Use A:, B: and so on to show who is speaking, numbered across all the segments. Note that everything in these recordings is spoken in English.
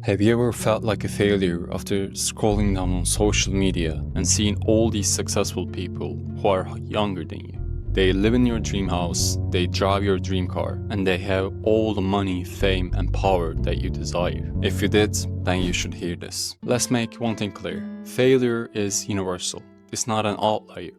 A: Have you ever felt like a failure after scrolling down on social media and seeing all these successful people who are younger than you? They live in your dream house, they drive your dream car, and they have all the money, fame, and power that you desire. If you did, then you should hear this. Let's make one thing clear. Failure is universal. It's not an outlier.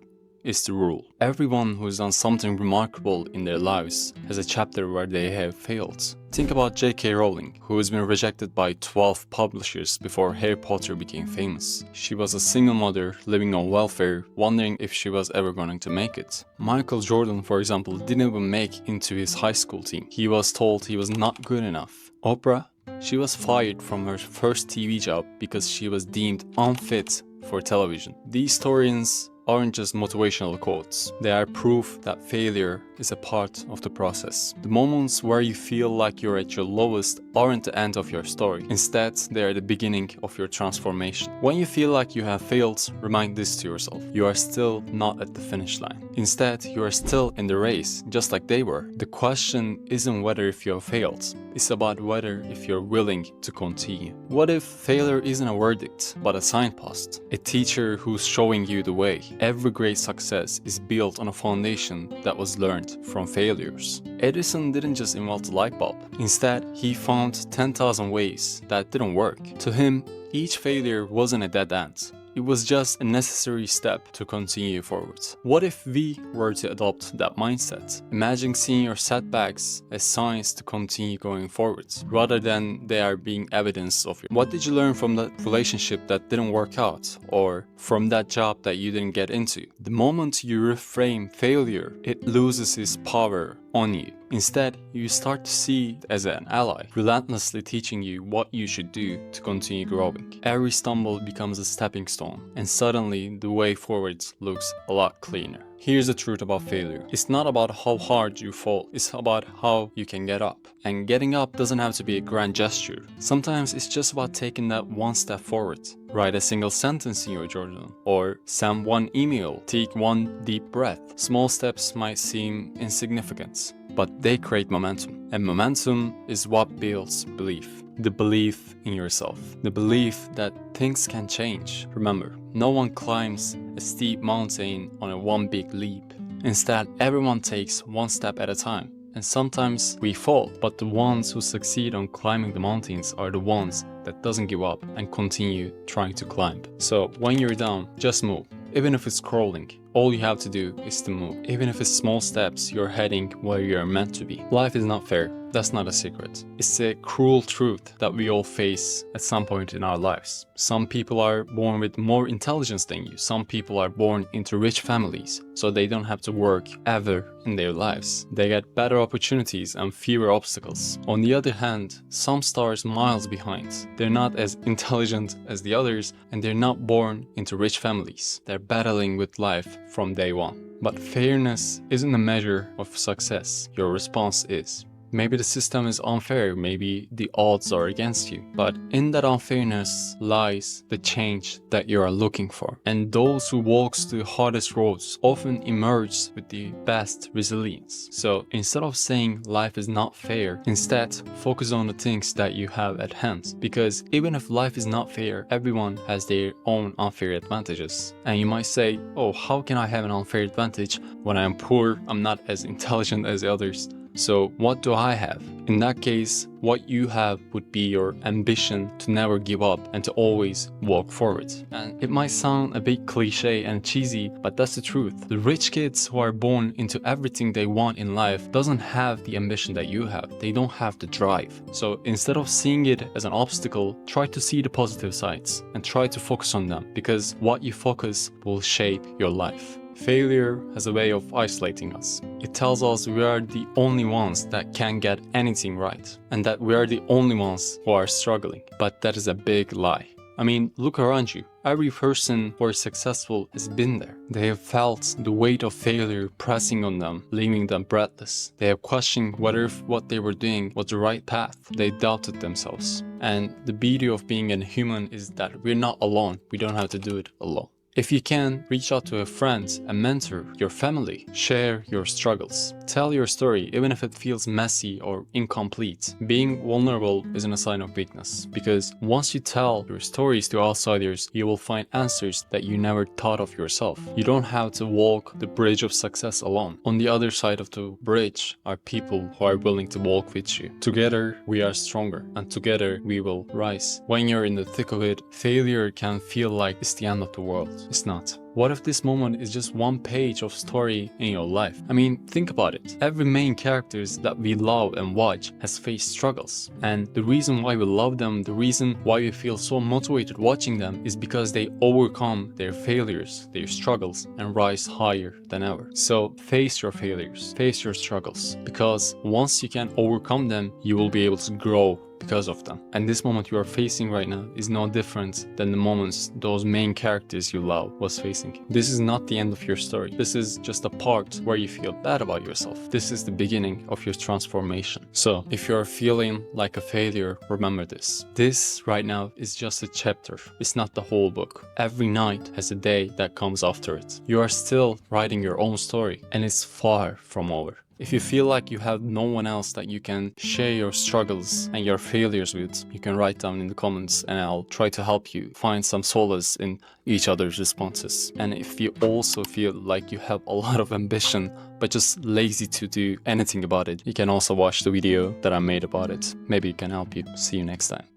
A: It's the rule. Everyone who's done something remarkable in their lives has a chapter where they have failed. Think about J.K. Rowling, who has been rejected by 12 publishers before Harry Potter became famous. She was a single mother living on welfare, wondering if she was ever going to make it. Michael Jordan, for example, didn't even make into his high school team. He was told he was not good enough. Oprah, she was fired from her first TV job because she was deemed unfit for television. These stories aren't just motivational quotes. They are proof that failure is a part of the process. The moments where you feel like you're at your lowest aren't the end of your story. Instead, they are the beginning of your transformation. When you feel like you have failed, remind this to yourself. You are still not at the finish line. Instead, you are still in the race, just like they were. The question isn't whether if you have failed. It's about whether if you're willing to continue. What if failure isn't a verdict, but a signpost? A teacher who's showing you the way. Every great success is built on a foundation that was learned from failures. Edison didn't just invent the light bulb. Instead, he found 10,000 ways that didn't work. To him, each failure wasn't a dead end. It was just a necessary step to continue forward. What if we were to adopt that mindset? Imagine seeing your setbacks as signs to continue going forward, rather than they are being evidence of you. What did you learn from that relationship that didn't work out, or from that job that you didn't get into? The moment you reframe failure, it loses its power on you. Instead, you start to see it as an ally, relentlessly teaching you what you should do to continue growing. Every stumble becomes a stepping stone, and suddenly the way forward looks a lot cleaner. Here's the truth about failure. It's not about how hard you fall, it's about how you can get up. And getting up doesn't have to be a grand gesture. Sometimes it's just about taking that one step forward. Write a single sentence in your journal, or send one email, take one deep breath. Small steps might seem insignificant, but they create momentum. And momentum is what builds belief. The belief in yourself. The belief that things can change. Remember, no one climbs a steep mountain on a one big leap. Instead, everyone takes one step at a time. And sometimes we fall, but the ones who succeed on climbing the mountains are the ones that doesn't give up and continue trying to climb. So when you're down, just move. Even if it's crawling, all you have to do is to move. Even if it's small steps, you're heading where you're meant to be. Life is not fair. That's not a secret. It's a cruel truth that we all face at some point in our lives. Some people are born with more intelligence than you. Some people are born into rich families, so they don't have to work ever in their lives. They get better opportunities and fewer obstacles. On the other hand, some stars miles behind. They're not as intelligent as the others, and they're not born into rich families. They're battling with life from day one. But fairness isn't a measure of success. Your response is. Maybe the system is unfair, maybe the odds are against you, but in that unfairness lies the change that you are looking for. And those who walk the hardest roads often emerge with the best resilience. So instead of saying life is not fair, instead focus on the things that you have at hand. Because even if life is not fair, everyone has their own unfair advantages. And you might say, oh, how can I have an unfair advantage when I am poor, I'm not as intelligent as the others? So what do I have? In that case, what you have would be your ambition to never give up and to always walk forward. And it might sound a bit cliche and cheesy, but that's the truth. The rich kids who are born into everything they want in life doesn't have the ambition that you have. They don't have the drive. So instead of seeing it as an obstacle, try to see the positive sides and try to focus on them, because what you focus will shape your life. Failure has a way of isolating us. It tells us we are the only ones that can get anything right, and that we are the only ones who are struggling. But that is a big lie. I mean, look around you. Every person who is successful has been there. They have felt the weight of failure pressing on them, leaving them breathless. They have questioned whether what they were doing was the right path. They doubted themselves. And the beauty of being a human is that we're not alone. We don't have to do it alone. If you can, reach out to a friend, a mentor, your family. Share your struggles. Tell your story, even if it feels messy or incomplete. Being vulnerable isn't a sign of weakness, because once you tell your stories to outsiders, you will find answers that you never thought of yourself. You don't have to walk the bridge of success alone. On the other side of the bridge are people who are willing to walk with you. Together, we are stronger, and together we will rise. When you're in the thick of it, failure can feel like it's the end of the world. It's not. What if this moment is just one page of story in your life? I mean, think about it. Every main characters that we love and watch has faced struggles. And the reason why we love them, the reason why we feel so motivated watching them is because they overcome their failures, their struggles, and rise higher than ever. So face your failures, face your struggles, because once you can overcome them, you will be able to grow because of them. And this moment you are facing right now is no different than the moments those main characters you love was facing. This is not the end of your story. This is just a part where you feel bad about yourself. This is the beginning of your transformation. So if you're feeling like a failure, remember this. This right now is just a chapter. It's not the whole book. Every night has a day that comes after it. You are still writing your own story, and it's far from over. If you feel like you have no one else that you can share your struggles and your failures with, you can write down in the comments and I'll try to help you find some solace in each other's responses. And if you also feel like you have a lot of ambition but just lazy to do anything about it, you can also watch the video that I made about it. Maybe it can help you. See you next time.